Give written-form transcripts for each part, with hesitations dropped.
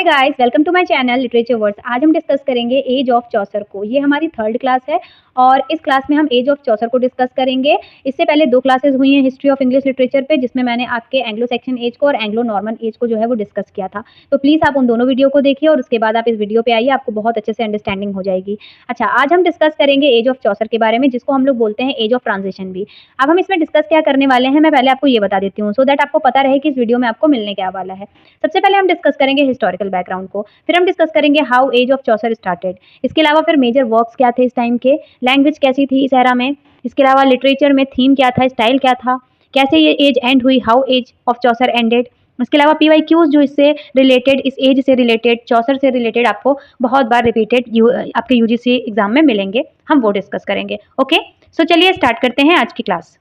Hi guys, welcome to my channel literature words. आज हम discuss करेंगे एज ऑफ चौसर को। ये हमारी थर्ड क्लास है और इस क्लास में हम एज ऑफ चौसर को डिस्कस करेंगे। इससे पहले दो क्लासेस हुई हैं हिस्ट्री ऑफ इंग्लिश लिटरेचर पे, जिसमें मैंने आपके एंग्लो सेक्शन एज को और एंग्लो नॉर्मन एज को जो है वो डिस्कस किया था। तो प्लीज़ आप उन दोनों वीडियो को देखिए और उसके बाद आप इस वीडियो पे आइए, आपको बहुत अच्छे से अंडरस्टैंडिंग हो जाएगी। अच्छा, आज हम डिस्कस करेंगे एज ऑफ चौसर के बारे में, जिसको हम लोग बोलते हैं एज ऑफ ट्रांजिशन भी। अब हम इसमें डिस्कस क्या करने वाले हैं, मैं पहले आपको ये बता देती हूँ, सो दैट आपको पता रहे कि इस वीडियो में आपको मिलने क्या वाला है। सबसे पहले हम डिस्कस करेंगे हिस्टोरिकल बैकग्राउंड को, फिर हम डिस्कस करेंगे how age of Chaucer started. इसके अलावा फिर मेजर वर्क्स क्या थे इस टाइम के, लैंग्वेज कैसी थी इस एरा में, इसके अलावा लिटरेचर में थीम क्या था, स्टाइल क्या था, कैसे ये एज एंड हुई, how age of Chaucer ended. इसके अलावा PYQs जो इससे रिलेटेड, इस एज से रिलेटेड, चौसर से रिलेटेड आपको बहुत बार रिपीटेड आपके UGC एग्जाम में मिलेंगे, हम वो डिस्कस करेंगे। ओके, सो चलिए स्टार्ट करते हैं आज की क्लास।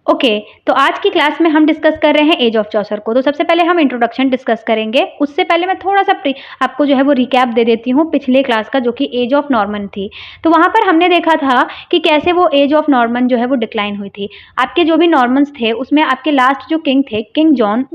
ओके, तो आज की क्लास में हम डिस्कस कर रहे हैं एज ऑफ चौसर को। तो सबसे पहले हम इंट्रोडक्शन डिस्कस करेंगे। उससे पहले मैं थोड़ा सा आपको जो है वो रिकैप दे देती हूँ पिछले क्लास का, जो कि एज ऑफ नॉर्मन थी। तो वहाँ पर हमने देखा था कि कैसे वो एज ऑफ नॉर्मन जो है वो डिक्लाइन हुई थी। आपके जो भी नॉर्मन्स थे उसमें आपके लास्ट जो किंग थे, किंग जॉन,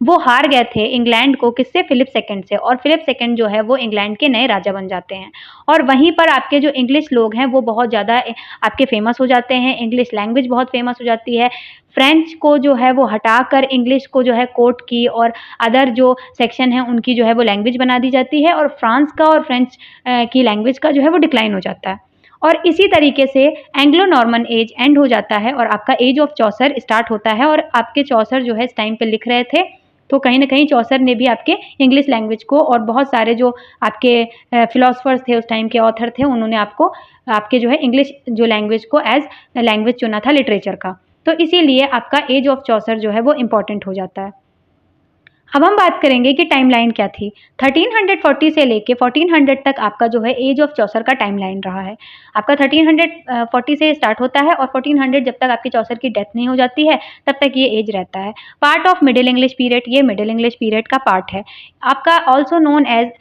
वो हार गए थे इंग्लैंड को, किससे, फिलिप सेकेंड से। और फिलिप सेकेंड जो है वो इंग्लैंड के नए राजा बन जाते हैं। और वहीं पर आपके जो इंग्लिश लोग हैं वो बहुत ज़्यादा आपके फेमस हो जाते हैं, इंग्लिश लैंग्वेज बहुत फेमस हो जाती है। फ्रेंच को जो है वो हटाकर इंग्लिश को जो है कोर्ट की और अदर जो सेक्शन है उनकी जो है वो लैंग्वेज बना दी जाती है, और फ्रांस का और फ्रेंच की लैंग्वेज का जो है वो डिक्लाइन हो जाता है। और इसी तरीके से एंग्लो नॉर्मन एज एंड हो जाता है और आपका एज ऑफ चौसर स्टार्ट होता है। और आपके चौसर जो है इस टाइम पे लिख रहे थे, तो कहीं ना कहीं चौसर ने भी आपके इंग्लिश लैंग्वेज को, और बहुत सारे जो आपके फिलोसफर्स थे उस टाइम के, ऑथर थे, उन्होंने आपको आपके जो है इंग्लिश जो लैंग्वेज को एज लैंग्वेज चुना था लिटरेचर का। तो इसीलिए आपका एज ऑफ चौसर जो है वो इम्पॉर्टेंट हो जाता है। अब हम बात करेंगे कि टाइमलाइन क्या थी। 1340 से लेके 1400 तक आपका जो है एज ऑफ चौसर का टाइमलाइन रहा है। आपका 1340 से स्टार्ट होता है और 1400 जब तक आपके चौसर की डेथ नहीं हो जाती है तब तक ये एज रहता है। Part of Middle English period, ये मिडिल इंग्लिश पीरियड का पार्ट है आपका, also known as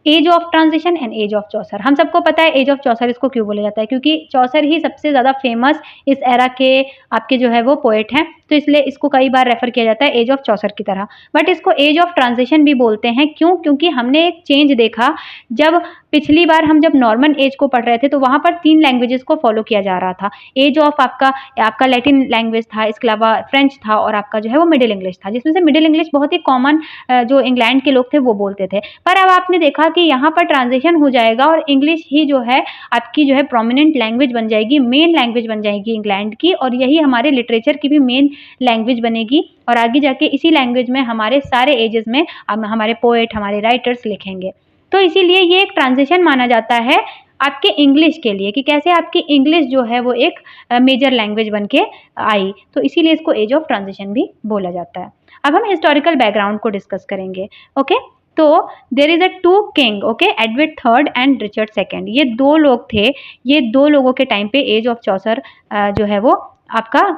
age of transition and age of Chaucer. हम सबको पता है एज ऑफ चौसर इसको क्यों बोला जाता है, क्योंकि चौसर ही सबसे ज़्यादा फेमस इस एरा के आपके जो है वो पोएट हैं, तो इसलिए इसको कई बार रेफर किया जाता है एज ऑफ चौसर की तरह। बट इसको एज ऑफ ट्रांजिशन भी बोलते हैं, क्यों? क्योंकि हमने एक चेंज देखा। जब पिछली बार हम जब नॉर्मन एज को पढ़ रहे थे तो वहाँ पर 3 लैंग्वेजेस को फॉलो किया जा रहा था। एज ऑफ आपका लैटिन लैंग्वेज था, इसके अलावा फ्रेंच था, और आपका जो है वो मिडिल इंग्लिश था, जिसमें से मिडिल इंग्लिश बहुत ही कॉमन जो इंग्लैंड के लोग थे वो बोलते थे। पर अब आपने देखा कि यहाँ पर ट्रांजिशन हो जाएगा और इंग्लिश ही जो है आपकी जो है प्रोमिनेंट लैंग्वेज बन जाएगी, मेन लैंग्वेज बन जाएगी इंग्लैंड की, और यही हमारे लिटरेचर की भी मेन लैंग्वेज बनेगी। और आगे जाके इसी लैंग्वेज में हमारे सारे एजेस में हमारे पोएट, हमारे राइटर्स लिखेंगे। तो इसीलिए ये एक ट्रांजिशन माना जाता है आपके इंग्लिश के लिए, कि कैसे आपकी इंग्लिश जो है वो एक मेजर लैंग्वेज बन के आई, तो इसीलिए इसको एज ऑफ ट्रांजिशन भी बोला जाता है। अब हम हिस्टोरिकल बैकग्राउंड को डिस्कस करेंगे। ओके, तो there is a 2 king, okay, Edward third and Richard second. ये 2 लोग थे। ये 2 लोगों के टाइम पे एज ऑफ चौसर जो है वो आपका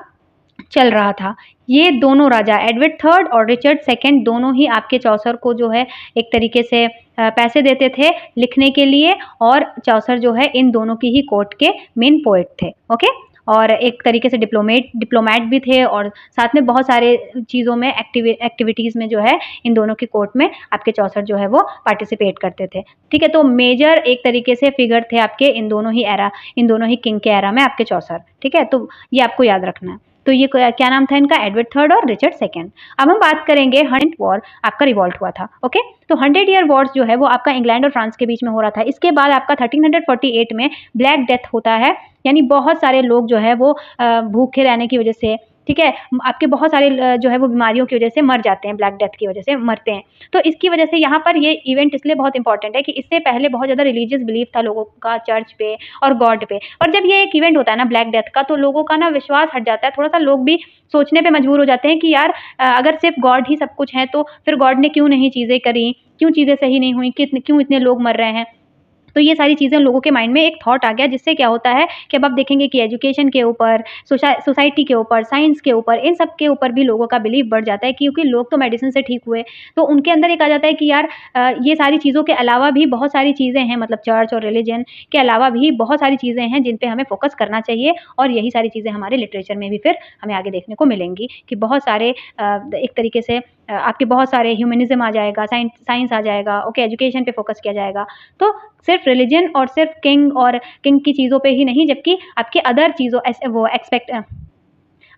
चल रहा था। ये दोनों राजा एडवर्ड थर्ड और रिचर्ड सेकेंड दोनों ही आपके चौसर को जो है एक तरीके से पैसे देते थे लिखने के लिए, और चौसर जो है इन दोनों की ही कोर्ट के मेन पोएट थे। ओके, और एक तरीके से डिप्लोमेट भी थे, और साथ में बहुत सारे चीज़ों में एक्टिविटीज़ में जो है इन दोनों की कोर्ट में आपके चौसर जो है वो पार्टिसिपेट करते थे। ठीक है, तो मेजर एक तरीके से फिगर थे आपके इन दोनों ही किंग के एरा में आपके चौसर। ठीक है, तो ये आपको याद रखना है। तो ये क्या नाम था इनका, एडवर्ड थर्ड और रिचर्ड सेकेंड। अब हम बात करेंगे 100 वॉर आपका रिवॉल्ट हुआ था। ओके, तो 100 ईयर वॉर्स जो है वो आपका इंग्लैंड और फ्रांस के बीच में हो रहा था। इसके बाद आपका 1348 में ब्लैक डेथ होता है, यानी बहुत सारे लोग जो है वो भूखे रहने की वजह से, ठीक है, आपके बहुत सारे जो है वो बीमारियों की वजह से मर जाते हैं, ब्लैक डेथ की वजह से मरते हैं। तो इसकी वजह से यहाँ पर ये इवेंट इसलिए बहुत इंपॉर्टेंट है कि इससे पहले बहुत ज़्यादा रिलीजियस बिलीफ था लोगों का चर्च पे और गॉड पे, और जब ये एक इवेंट होता है ना ब्लैक डेथ का, तो लोगों का ना विश्वास हट जाता है। थोड़ा सा लोग भी सोचने पे मजबूर हो जाते हैं कि यार अगर सिर्फ गॉड ही सब कुछ है तो फिर गॉड ने क्यों नहीं चीज़ें करी, क्यों चीज़ें सही नहीं हुई, क्यों इतने लोग मर रहे हैं। तो ये सारी चीज़ें लोगों के माइंड में एक थॉट आ गया, जिससे क्या होता है कि अब आप देखेंगे कि एजुकेशन के ऊपर, सोसाइटी के ऊपर, साइंस के ऊपर, इन सब के ऊपर भी लोगों का बिलीव बढ़ जाता है, क्योंकि लोग तो मेडिसिन से ठीक हुए, तो उनके अंदर एक आ जाता है कि यार ये सारी चीज़ों के अलावा भी बहुत सारी चीज़ें हैं, मतलब चर्च और रिलीजन के अलावा भी बहुत सारी चीज़ें हैं जिन पे हमें फोकस करना चाहिए। और यही सारी चीज़ें हमारे लिटरेचर में भी फिर हमें आगे देखने को मिलेंगी कि बहुत सारे एक तरीके से आपके बहुत सारे ह्यूमनिज़्म आ जाएगा, साइंस आ जाएगा, ओके, एजुकेशन पे फ़ोकस किया जाएगा। तो सिर्फ़ रिलिजन और सिर्फ़ किंग की चीज़ों पे ही नहीं, जबकि आपके अदर चीज़ों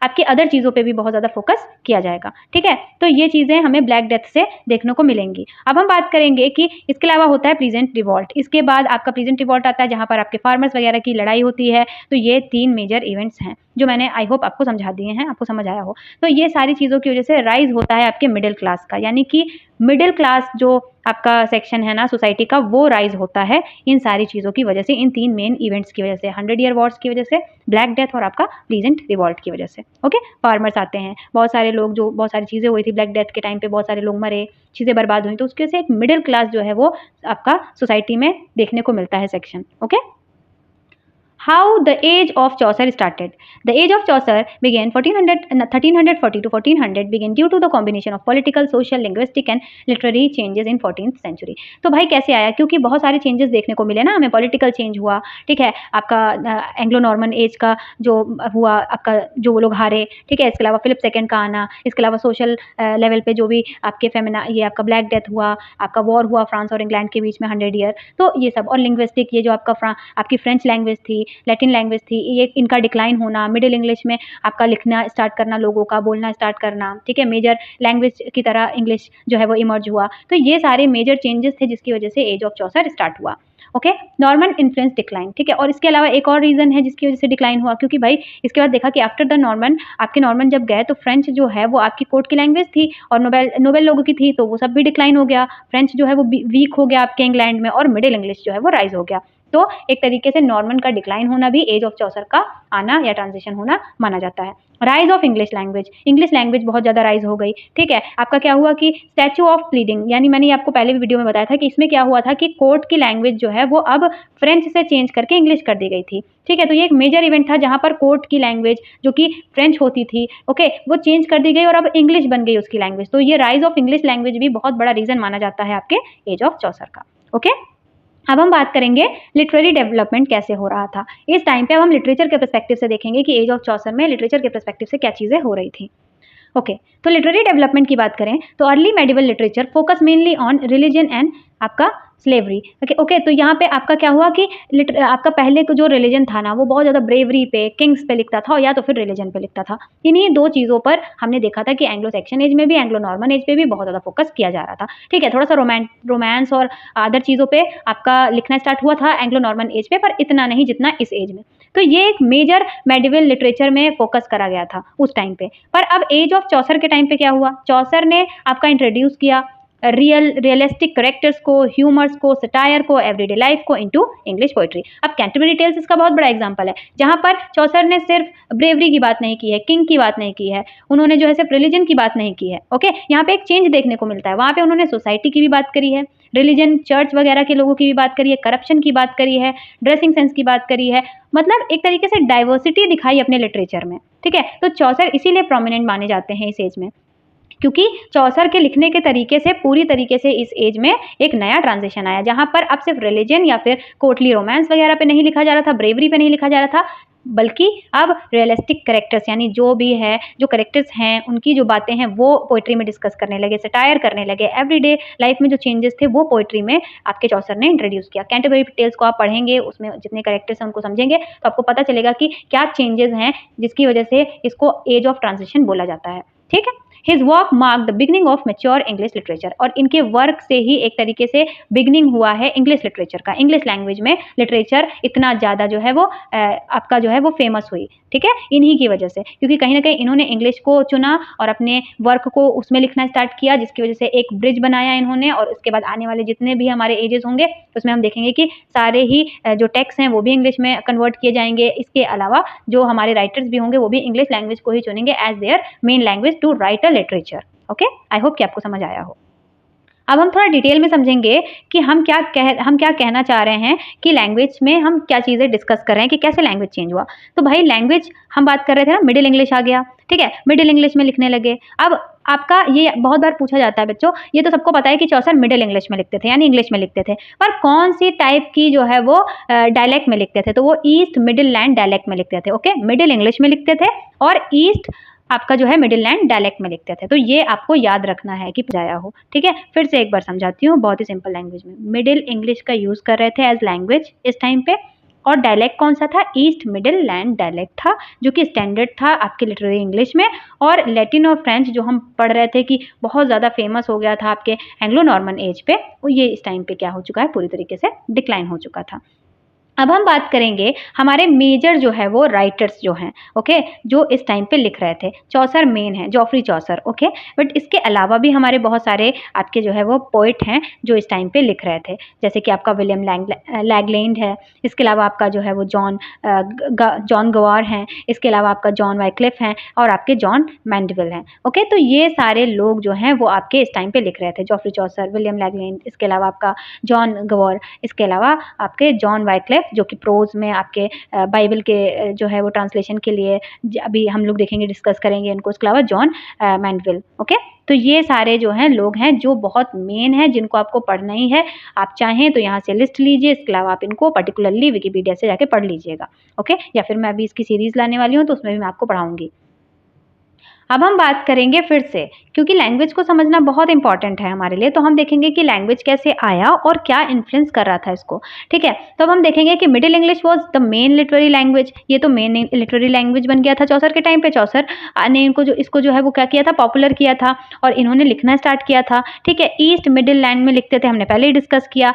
आपकी अदर चीज़ों पे भी बहुत ज़्यादा फ़ोकस किया जाएगा, ठीक है? तो ये चीज़ें हमें ब्लैक डेथ से देखने को मिलेंगी। अब हम बात करेंगे कि इसके अलावा होता है प्लीजेंट रिवॉल्ट। इसके बाद आपका प्लीजेंट रिवॉल्ट आता है, जहाँ पर आपके फार्मर्स वगैरह की लड़ाई होती है। तो ये 3 मेजर इवेंट्स हैं, जो मैंने आई होप आपको समझा दिए हैं, आपको समझ आया हो। तो ये सारी चीज़ों की वज़ह से राइज़ होता है आपके मिडल क्लास का, यानी कि मिडल क्लास जो आपका सेक्शन है ना सोसाइटी का, वो राइज़ होता है इन सारी चीज़ों की वज़ह से, इन 3 मेन इवेंट्स की वज़ह से, 100 ईयर वॉर्स की वज़ह से, ब्लैक डेथ और आपका प्लीजेंट रिवॉल्ट की वज़ह से, ओके? फार्मर्स आते हैं, बहुत सारे लोग, जो बहुत सारी चीज़ें हुई थी ब्लैक डेथ के टाइम पे, बहुत सारे लोग मरे, चीज़ें बर्बाद हुई, तो उसकी वजह से एक मिडल क्लास जो है वो आपका सोसाइटी में देखने को मिलता है section, okay? How the age of Chaucer started. The age of Chaucer began 1340 to 1400 began due to the combination of political, social, linguistic and literary changes in 14th century. तो भाई कैसे आया? क्योंकि बहुत सारे चेंजेस देखने को मिले ना हमें, पॉलिटिकल चेंज हुआ, ठीक है, आपका एंग्लो नॉर्मन एज का जो हुआ, आपका जो वो लोग हारे, ठीक है, इसके अलावा फिलिप सेकंड का आना, इसके अलावा सोशल लेवल पे जो भी आपके ये आपका ब्लैक डेथ हुआ, आपका वॉर हुआ फ्रांस और इंग्लैंड के बीच में 100 ईयर, तो ये सब, और लिंग्विस्टिक, ये जो आपकी फ्रेंच लैंग्वेज थी, लैटिन लैंग्वेज थी, ये इनका डिक्लाइन होना, मिडिल इंग्लिश में आपका लिखना स्टार्ट करना, लोगों का बोलना स्टार्ट करना, ठीक है, मेजर लैंग्वेज की तरह इंग्लिश जो है वो इमर्ज हुआ। तो ये सारे मेजर चेंजेस थे जिसकी वजह से एज ऑफ चौसर स्टार्ट हुआ, ओके? नॉर्मन इन्फ्लुएंस डिक्लाइन, ठीक है, और इसके अलावा एक और रीज़न है जिसकी वजह से डिक्लाइन हुआ, क्योंकि भाई इसके बाद देखा कि आफ्टर द नॉर्मन, आपके नॉर्मन जब गए तो फ्रेंच जो है वो आपकी कोर्ट की लैंग्वेज थी और नोबेल लोगों की थी, तो वो सब भी डिक्लाइन हो गया, फ्रेंच जो है वो वीक हो गया आपके इंग्लैंड में, और मिडिल इंग्लिश जो है वो राइज हो गया। तो एक तरीके से नॉर्मन का डिक्लाइन होना भी एज ऑफ चौसर का आना या ट्रांजिशन होना माना जाता है। राइज ऑफ इंग्लिश लैंग्वेज बहुत ज़्यादा राइज हो गई, ठीक है। आपका क्या हुआ कि स्टैचू ऑफ प्लीडिंग, यानी मैंने आपको पहले भी वीडियो में बताया था कि इसमें क्या हुआ था कि कोर्ट की लैंग्वेज जो है वो अब फ्रेंच से चेंज करके इंग्लिश कर दी गई थी, ठीक है। तो ये एक मेजर इवेंट था जहाँ पर कोर्ट की लैंग्वेज जो कि फ्रेंच होती थी, ओके, वो चेंज कर दी गई और अब इंग्लिश बन गई उसकी लैंग्वेज। तो ये राइज ऑफ इंग्लिश लैंग्वेज भी बहुत बड़ा रीजन माना जाता है आपके एज ऑफ चौसर का, ओके। अब हम बात करेंगे लिटरेरी डेवलपमेंट कैसे हो रहा था इस टाइम पे। अब हम लिटरेचर के पर्सपेक्टिव से देखेंगे कि एज ऑफ चौसर में लिटरेचर के पर्सपेक्टिव से क्या चीज़ें हो रही थी, ओके। तो लिटरेरी डेवलपमेंट की बात करें तो early medieval literature focus mainly on religion and आपका स्लेवरी, ओके। तो यहाँ पे आपका क्या हुआ कि आपका पहले का जो रिलीजन था ना वो बहुत ज़्यादा ब्रेवरी पे, किंग्स पे लिखता था या तो फिर रिलीजन पे लिखता था। इन्हीं दो चीज़ों पर हमने देखा था कि एंग्लो सेक्शन एज में भी, एंग्लो नॉर्मन एज पे भी बहुत ज़्यादा फोकस किया जा रहा था, ठीक है। थोड़ा सा रोमांस और अदर चीज़ों पे आपका लिखना स्टार्ट हुआ था एंग्लो नॉर्मन एज पे, पर इतना नहीं जितना इस एज में। तो ये एक मेजर मेडिवल लिटरेचर में फोकस करा गया था उस टाइम पे। पर अब एज ऑफ चौसर के टाइम पे क्या हुआ, चौसर ने आपका इंट्रोड्यूस किया रियलिस्टिक करेक्टर्स को, ह्यूमर्स को, सटायर को, एवरीडे लाइफ को इनटू इंग्लिश पोइट्री। अब कैंटरबरी टेल्स इसका बहुत बड़ा एग्जांपल है, जहां पर चौसर ने सिर्फ ब्रेवरी की बात नहीं की है, किंग की बात नहीं की है, उन्होंने जो है सिर्फ रिलीजन की बात नहीं की है, ओके। यहाँ पे एक चेंज देखने को मिलता है, वहां पे उन्होंने सोसाइटी की भी बात करी है, रिलीजन, चर्च वगैरह के लोगों की भी बात करी है, करप्शन की बात करी है, ड्रेसिंग सेंस की बात करी है, मतलब एक तरीके से डाइवर्सिटी दिखाई अपने लिटरेचर में, ठीक है। तो चौसर इसीलिए प्रोमिनेंट माने जाते हैं इस एज में, क्योंकि चौसर के लिखने के तरीके से पूरी तरीके से इस एज में एक नया ट्रांजिशन आया, जहां पर अब सिर्फ रिलीजन या फिर कोर्टली रोमांस वगैरह पे नहीं लिखा जा रहा था, ब्रेवरी पे नहीं लिखा जा रहा था, बल्कि अब रियलिस्टिक करेक्टर्स, यानी जो भी है, जो करेक्टर्स हैं उनकी जो बातें हैं वो पोइट्री में डिस्कस करने लगे, सटायर करने लगे, एवरीडे लाइफ में जो चेंजेस थे वो पोइट्री में आपके चौसर ने इंट्रोड्यूस किया। कैंटरबरी टेल्स को आप पढ़ेंगे, उसमें जितने करेक्टर्स हैं उनको समझेंगे तो आपको पता चलेगा कि क्या चेंजेस हैं जिसकी वजह से इसको एज ऑफ ट्रांजिशन बोला जाता है, ठीक है। His work marked the beginning of mature English literature, और इनके वर्क से ही एक तरीके से बिगनिंग हुआ है इंग्लिश लिटरेचर का। इंग्लिश लैंग्वेज में लिटरेचर इतना ज़्यादा जो है वो आपका जो है वो फेमस हुई, ठीक है, इन्हीं की वजह से, क्योंकि कहीं ना कहीं इन्होंने इंग्लिश को चुना और अपने वर्क को उसमें लिखना स्टार्ट किया, जिसकी वजह से एक ब्रिज बनाया इन्होंने। और उसके बाद आने वाले जितने भी हमारे एजेस होंगे उसमें हम देखेंगे कि सारे ही जो टेक्स्ट हैं वो भी इंग्लिश में कन्वर्ट किए जाएंगे। इसके अलावा जो हमारे राइटर्स भी होंगे वो भी इंग्लिश लैंग्वेज को ही चुनेंगे as their main language to write a literature, okay. I hope कि आपको समझ आया हो। अब हम थोड़ा डिटेल में समझेंगे कि हम क्या कहना चाह रहे हैं कि लैंग्वेज में हम क्या चीज़ें डिस्कस कर रहे हैं कि कैसे लैंग्वेज चेंज हुआ। तो भाई लैंग्वेज हम बात कर रहे थे ना, मिडिल इंग्लिश आ गया, ठीक है, मिडिल इंग्लिश में लिखने लगे। अब आपका ये बहुत बार पूछा जाता है बच्चों, ये तो सबको पता है कि चौसर मिडिल इंग्लिश में लिखते थे, यानी इंग्लिश में लिखते थे, पर कौन सी टाइप की जो है वो डायलेक्ट में लिखते थे, तो वो ईस्ट मिडिल लैंड डायलेक्ट में लिखते थे, ओके। मिडिल इंग्लिश में लिखते थे और ईस्ट आपका जो है मिडिल लैंड डायलेक्ट में लिखते थे। तो ये आपको याद रखना है कि जाया हो, ठीक है। फिर से एक बार समझाती हूँ बहुत ही सिंपल लैंग्वेज में। मिडिल इंग्लिश का यूज कर रहे थे एज लैंग्वेज इस टाइम पे, और डायलेक्ट कौन सा था? ईस्ट मिडिल लैंड डायलेक्ट था, जो कि स्टैंडर्ड था आपके लिटरेरी इंग्लिश में। और लैटिन और फ्रेंच जो हम पढ़ रहे थे कि बहुत ज़्यादा फेमस हो गया था आपके एंग्लो नॉर्मन एज पे, ये इस टाइम पे क्या हो चुका है? पूरी तरीके से डिक्लाइन हो चुका था। अब हम बात करेंगे हमारे मेजर जो है वो राइटर्स जो हैं, ओके, जो इस टाइम पे लिख रहे थे। चौसर मेन है, जॉफ्री चौसर, ओके। बट इसके अलावा भी हमारे बहुत सारे आपके जो है वो पोइट हैं जो इस टाइम पे लिख रहे थे, जैसे कि आपका विलियम लैगलैंड है। इसके अलावा आपका जो है वो जॉन गवार हैं। इसके अलावा आपका जॉन वाइक्लिफ हैं और आपके जॉन मैंडविल हैं, ओके। तो ये सारे लोग जो हैं वो आपके इस टाइम पे लिख रहे थे। जॉफ्री चौसर, विलियम लैगलैंड, इसके अलावा आपका जॉन गवार, इसके अलावा आपके जॉन वाइक्लिफ जो कि प्रोज में आपके बाइबल के जो है वो ट्रांसलेशन के लिए अभी हम लोग देखेंगे, डिस्कस करेंगे इनको। इसके अलावा जॉन मैंडविल, ओके। तो ये सारे जो हैं लोग हैं जो बहुत मेन हैं, जिनको आपको पढ़ना ही है। आप चाहें तो यहाँ से लिस्ट लीजिए, इसके अलावा आप इनको पर्टिकुलरली विकिपीडिया से जाके पढ़ लीजिएगा, ओके। या फिर मैं अभी इसकी सीरीज लाने वाली हूँ तो उसमें भी मैं आपको पढ़ाऊंगी। अब हम बात करेंगे फिर से, क्योंकि लैंग्वेज को समझना बहुत इंपॉर्टेंट है हमारे लिए, तो हम देखेंगे कि लैंग्वेज कैसे आया और क्या इन्फ्लुएंस कर रहा था इसको, ठीक है। तो अब हम देखेंगे कि middle English was the main literary language. ये तो मेन लिटरेरी लैंग्वेज बन गया था चौसर के टाइम पे। चौसर ने इसको जो है वो क्या किया था? पॉपुलर किया था और इन्होंने लिखना स्टार्ट किया था, ठीक है। ईस्ट मिडिल लैंड में लिखते थे, हमने पहले ही डिस्कस किया।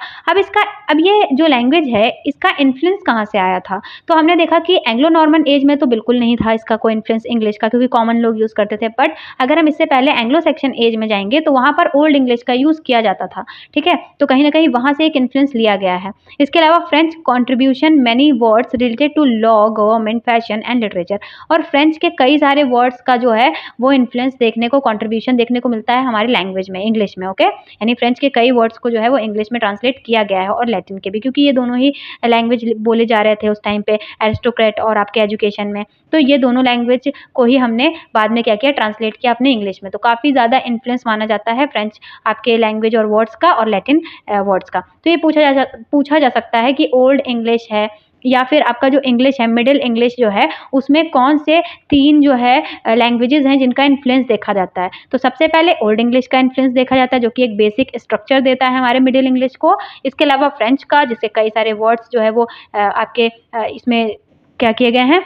अब ये जो लैंग्वेज है इसका इन्फ्लुएंस कहाँ से आया था? तो हमने देखा कि एंग्लो नॉर्मन एज में तो बिल्कुल नहीं था इसका कोई इन्फ्लुएंस इंग्लिश का, क्योंकि कॉमन लोग यूज करते थे। बट अगर हम इससे पहले एंग्लो सेक्शन एज में जाएंगे तो वहां पर ओल्ड इंग्लिश का यूज किया जाता था, ठीक है। तो कहीं ना कहीं वहां से एक इन्फ्लुएंस लिया गया है। इसके अलावा French contribution many words related to law, government, fashion and literature. और फ्रेंच के कई सारे वर्ड्स का जो है वो इन्फ्लुएंस देखने को, कॉन्ट्रीब्यूशन देखने को मिलता है हमारी लैंग्वेज में, इंग्लिश में, ओके। यानी फ्रेंच के कई वर्ड्स को जो है वो इंग्लिश में ट्रांसलेट किया गया है, और लैटिन के भी, क्योंकि ये दोनों ही लैंग्वेज बोले जा रहे थे उस टाइम पे एरिस्टोक्रेट और आपके एजुकेशन में। तो ये दोनों लैंग्वेज को ही हमने बाद में क्या किया? ट्रांसलेट किया अपने इंग्लिश में। तो काफ़ी ज़्यादा इन्फ्लुएंस माना जाता है फ्रेंच आपके लैंग्वेज और वर्ड्स का और लैटिन वर्ड्स का। तो ये पूछा जा सकता है कि ओल्ड इंग्लिश है या फिर आपका जो इंग्लिश है, मिडिल इंग्लिश जो है, उसमें कौन से 3 जो है लैंग्वेजेस हैं जिनका इन्फ्लुएंस देखा जाता है? तो सबसे पहले ओल्ड इंग्लिश का इन्फ्लुएंस देखा जाता है, जो कि एक बेसिक स्ट्रक्चर देता है हमारे मिडिल इंग्लिश को। इसके अलावा फ्रेंच का, जिससे कई सारे वर्ड्स जो है वो आपके इसमें क्या किए गए हैं?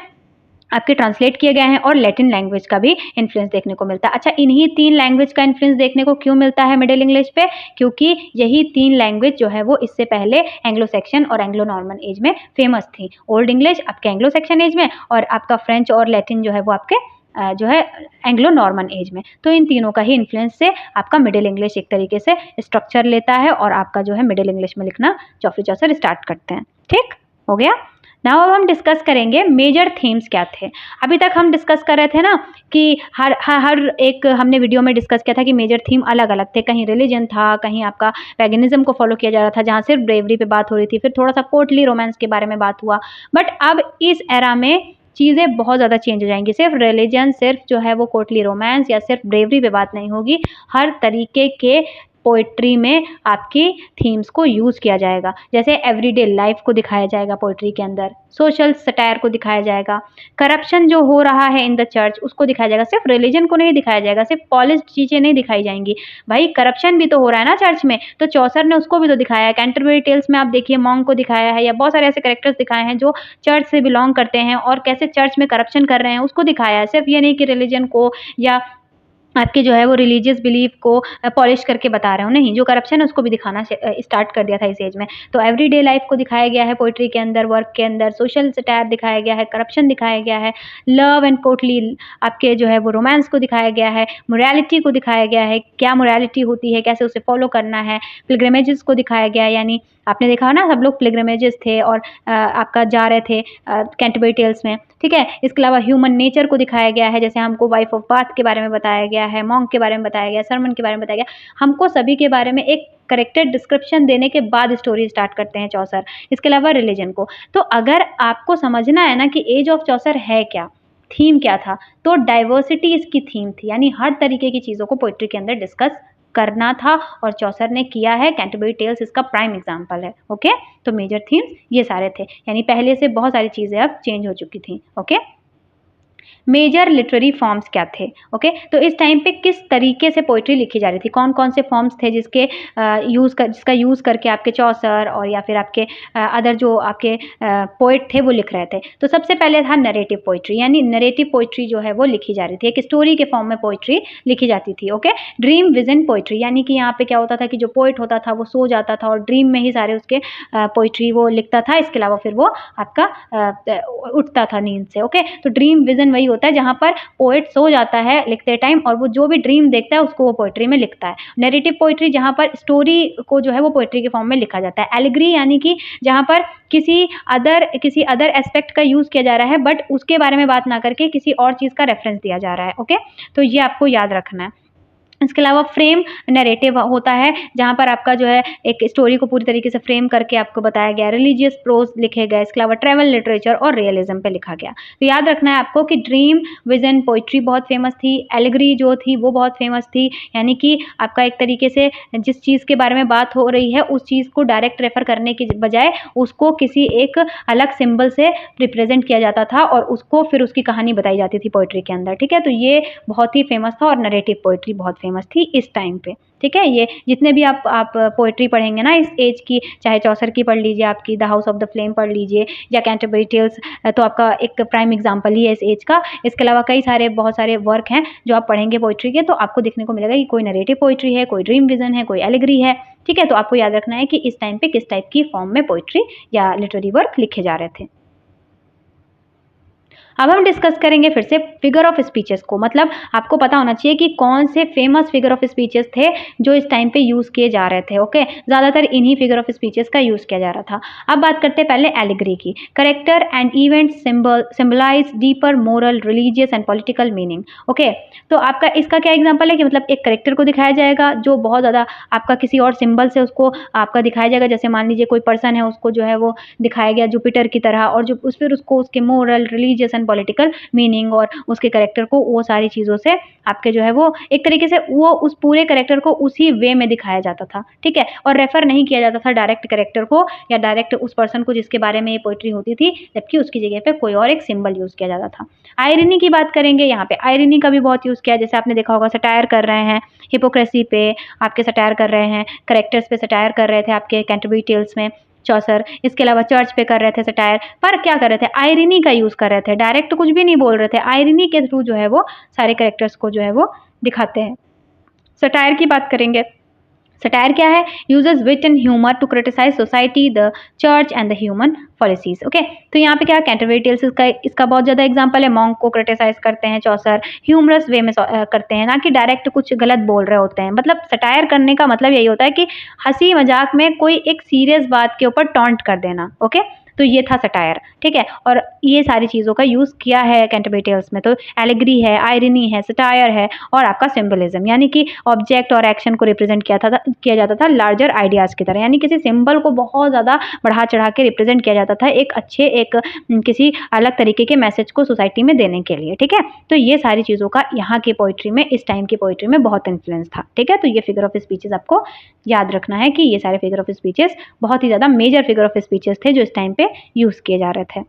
आपके ट्रांसलेट किए गए हैं। और लैटिन लैंग्वेज का भी इन्फ्लुएंस देखने को मिलता है। अच्छा, इन्हीं 3 लैंग्वेज का इन्फ्लुएंस देखने को क्यों मिलता है मिडिल इंग्लिश पे? क्योंकि यही 3 लैंग्वेज जो है वो इससे पहले एंग्लो सेक्शन और एंग्लो नॉर्मन एज में फेमस थी। ओल्ड इंग्लिश आपके एंग्लो सेक्शन एज में, और आपका फ्रेंच और लैटिन जो है वो आपके जो है एंग्लो नॉर्मन एज में। तो इन तीनों का ही इन्फ्लुएंस से आपका मिडिल इंग्लिश एक तरीके से स्ट्रक्चर लेता है, और आपका जो है मिडिल इंग्लिश में लिखना जॉफ्री चौसर स्टार्ट करते हैं। ठीक हो गया। नाउ अब हम डिस्कस करेंगे मेजर थीम्स क्या थे। अभी तक हम डिस्कस कर रहे थे ना कि हर एक हमने वीडियो में डिस्कस किया था कि मेजर थीम अलग अलग थे। कहीं रिलीजन था, कहीं आपका पैगनिज्म को फॉलो किया जा रहा था, जहाँ सिर्फ ब्रेवरी पे बात हो रही थी, फिर थोड़ा सा कोर्टली रोमांस के बारे में बात हुआ। बट अब इस एरा में चीज़ें बहुत ज़्यादा चेंज हो जाएंगी। सिर्फ रिलीजन, सिर्फ जो है वो कोर्टली रोमांस या सिर्फ ब्रेवरी पे बात नहीं होगी। हर तरीके के पोइट्री में आपकी थीम्स को यूज़ किया जाएगा। जैसे एवरीडे लाइफ को दिखाया जाएगा पोइट्री के अंदर, सोशल सटायर को दिखाया जाएगा, करप्शन जो हो रहा है इन द चर्च उसको दिखाया जाएगा। सिर्फ रिलीजन को नहीं दिखाया जाएगा, सिर्फ पॉलिश्ड चीज़ें नहीं दिखाई जाएंगी। भाई करप्शन भी तो हो रहा है ना चर्च में, तो चौसर ने उसको भी तो दिखाया है। कैंटरबरी टेल्स में आप देखिए मॉन्क को दिखाया है, या बहुत सारे ऐसे कैरेक्टर्स दिखाए हैं जो चर्च से बिलोंग करते हैं और कैसे चर्च में करप्शन कर रहे हैं उसको दिखाया है। सिर्फ ये नहीं कि रिलीजन को या आपके जो है वो रिलीजियस बिलीफ को पॉलिश करके बता रहे हो, नहीं, जो करप्शन है उसको भी दिखाना स्टार्ट कर दिया था इस एज में। तो एवरीडे लाइफ को दिखाया गया है पोइट्री के अंदर, वर्क के अंदर, सोशल सटायर दिखाया गया है, करप्शन दिखाया गया है, लव एंड कोर्टली आपके जो है वो रोमांस को दिखाया गया है, मोरालिटी को दिखाया गया है, क्या मोरालिटी होती है, कैसे उसे फॉलो करना है, पिलग्रिमेजेस को दिखाया गया है। यानी आपने देखा ना, सब लोग पिलग्रिमेजेस थे और आपका जा रहे थे कैंटरबरी टेल्स में, ठीक है। इसके अलावा ह्यूमन नेचर को दिखाया गया है, जैसे हमको वाइफ ऑफ बाथ के बारे में बताया गया है, मॉन्क के बारे में बताया गया, सरमन के बारे में बताया गया। हमको सभी के बारे में एक करेक्टेड डिस्क्रिप्शन देने के बाद स्टोरी स्टार्ट करते हैं चौसर। इसके अलावा रिलीजन को, तो अगर आपको समझना है ना कि एज ऑफ चौसर है क्या, थीम क्या था, तो डाइवर्सिटी इसकी थीम थी। यानी हर तरीके की चीज़ों को पोइट्री के अंदर डिस्कस करना था, और चौसर ने किया है। कैंटरबरी टेल्स इसका प्राइम एग्जाम्पल है, ओके। तो मेजर थीम्स ये सारे थे, यानी पहले से बहुत सारी चीज़ें अब चेंज हो चुकी थी, ओके। मेजर लिटरेरी फॉर्म्स क्या थे। ओके, तो इस टाइम पे किस तरीके से पोइट्री लिखी जा रही थी, कौन कौन से फॉर्म्स थे जिसके जिसका यूज़ करके आपके चौसर और या फिर आपके अदर जो आपके पोइट थे वो लिख रहे थे। तो सबसे पहले था नरेटिव पोइट्री, यानी नरेटिव पोइट्री जो है वो लिखी जा रही थी, एक स्टोरी के फॉर्म में पोइट्री लिखी जाती थी। ओके, ड्रीम विजन पोइट्री, यानी कि यहाँ पे क्या होता था कि जो पोइट होता था वो सो जाता था और ड्रीम में ही सारे उसके पोइट्री वो लिखता था। इसके अलावा फिर वो आपका उठता था नींद से। ओके, तो ड्रीम विजन वही होता है जहाँ पर पोएट सो जाता है लिखते टाइम और वो जो भी ड्रीम देखता है उसको वो पोएट्री में लिखता है। नैरेटिव पोएट्री जहाँ पर स्टोरी को जो है वो पोएट्री के फॉर्म में लिखा जाता है। एलिगरी यानी कि जहाँ पर किसी अदर एस्पेक्ट का यूज़ किया जा रहा है बट उसके बारे में बात ना करके किसी और चीज़ का रेफरेंस दिया जा रहा है। ओके, तो ये आपको याद रखना है। इसके अलावा फ्रेम नैरेटिव होता है जहाँ पर आपका जो है एक स्टोरी को पूरी तरीके से फ्रेम करके आपको बताया गया, रिलीजियस प्रोज लिखे गए, इसके अलावा ट्रैवल लिटरेचर और रियलिज्म पे लिखा गया। तो याद रखना है आपको कि ड्रीम विजन पोइट्री बहुत फेमस थी, एलिगरी जो थी वो बहुत फेमस थी, यानी कि आपका एक तरीके से जिस चीज़ के बारे में बात हो रही है उस चीज़ को डायरेक्ट रेफर करने की बजाय उसको किसी एक अलग सिंबल से रिप्रेजेंट किया जाता था और उसको फिर उसकी कहानी बताई जाती थी पोइट्री के अंदर। ठीक है, तो ये बहुत ही फेमस था और नरेटिव पोइट्री बहुत फेमस थी इस टाइम पे। ठीक है, ये जितने भी आप पोइट्री पढ़ेंगे ना इस एज की, चाहे चौसर की पढ़ लीजिए, आपकी the house of the flame पढ़ लीजिए या कैंटरबरी टेल्स, तो आपका एक प्राइम एग्जांपल ही है इस एज का। इसके अलावा कई सारे बहुत सारे वर्क हैं जो आप पढ़ेंगे पोइट्री के, तो आपको देखने को मिलेगा कि कोई नरेटिव पोइट्री है, कोई ड्रीम विजन है, कोई एलिगरी है। ठीक है, तो आपको याद रखना है कि इस टाइम पे किस टाइप की फॉर्म में पोइट्री या लिटरेरी वर्क लिखे जा रहे थे। अब हम डिस्कस करेंगे फिर से फिगर ऑफ स्पीचेस को, मतलब आपको पता होना चाहिए कि कौन से फेमस फिगर ऑफ स्पीचेस थे जो इस टाइम पे यूज़ किए जा रहे थे। ओके, ज़्यादातर इन्हीं फिगर ऑफ स्पीचेस का यूज़ किया जा रहा था। अब बात करते हैं पहले एलिगरी की। Character and event symbolise deeper moral, religious and political meaning. Okay, तो आपका इसका क्या एग्जाम्पल है कि मतलब एक करेक्टर को दिखाया जाएगा जो बहुत ज़्यादा आपका किसी और सिंबल से उसको आपका दिखाया जाएगा। जैसे मान लीजिए कोई पर्सन है, उसको जो है वो दिखाया गया जुपिटर की तरह, और जो फिर उसको उसके moral, religious and political meaning और उसके कैरेक्टर को वो सारी चीज़ों से आपके जो है वो एक तरीके से वो उस पूरे कैरेक्टर को उसी वे में दिखाया जाता था। ठीक है, और रेफर नहीं किया जाता था डायरेक्ट कैरेक्टर को या डायरेक्ट उस पर्सन को जिसके बारे में ये पोइट्री होती थी, जबकि उसकी जगह पे कोई और एक सिंबल यूज़ किया जाता था। आयरनी की बात करेंगे, यहाँ पे आयरनी का भी बहुत यूज़ किया, जैसे आपने देखा होगा सटायर कर रहे हैं हिपोक्रेसी पे, आपके सटायर कर रहे हैं कैरेक्टर्स पे, सटायर कर रहे थे आपके कैंटरबरी टेल्स में चौसर। इसके अलावा चर्च पे कर रहे थे सटायर, पर क्या कर रहे थे, आयरनी का यूज़ कर रहे थे, डायरेक्ट कुछ भी नहीं बोल रहे थे, आयरनी के थ्रू जो है वो सारे कैरेक्टर्स को जो है वो दिखाते हैं। सटायर की बात करेंगे, सटायर क्या है, uses wit and humour to criticise society, the church and the human policies. Okay, तो यहाँ पे क्या कैंटरबरी टेल्स इसका बहुत ज़्यादा एग्जांपल है। मॉन्क को क्रिटिसाइज करते हैं चौसर, ह्यूमरस वे में करते हैं, ना कि डायरेक्ट कुछ गलत बोल रहे होते हैं। मतलब सटायर करने का मतलब यही होता है कि हंसी मजाक में कोई एक सीरियस बात के ऊपर टॉन्ट कर देना। ओके, तो ये था सटायर। ठीक है, और ये सारी चीज़ों का यूज़ किया है कैंटरबरी टेल्स में। तो एलिगरी है, आयरनी है, सटायर है और आपका सिंबलिज्म, यानी कि ऑब्जेक्ट और एक्शन को रिप्रेजेंट किया जाता था लार्जर आइडियाज़ की तरह, यानी किसी सिंबल को बहुत ज़्यादा बढ़ा चढ़ा के रिप्रेजेंट किया जाता था एक अच्छे किसी अलग तरीके के मैसेज को सोसाइटी में देने के लिए। ठीक है, तो ये सारी चीज़ों का यहाँ की पोइट्री में, इस टाइम की पोइट्री में बहुत इन्फ्लुएंस था। ठीक है, तो ये फिगर ऑफ स्पीचेस आपको याद रखना है कि ये सारे फिगर ऑफ स्पीचेस बहुत ही ज़्यादा मेजर फिगर ऑफ स्पीचेस थे जो इस टाइम पे यूज़ किए जा रहे थे।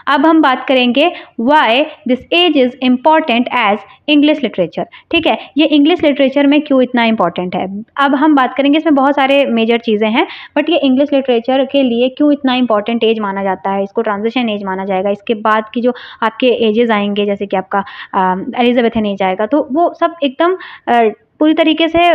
अब हम बात करेंगे why this age is important as English literature. ठीक है, ये इंग्लिश लिटरेचर में क्यों इतना इम्पॉर्टेंट है, अब हम बात करेंगे। इसमें बहुत सारे मेजर चीज़ें हैं, बट ये इंग्लिश लिटरेचर के लिए क्यों इतना इम्पॉर्टेंट एज माना जाता है, इसको ट्रांजिशन एज माना जाएगा। इसके बाद की जो आपके एजेस आएंगे, जैसे कि आपका एलिजाबेथन एज आएगा, तो वो सब एकदम पूरी तरीके से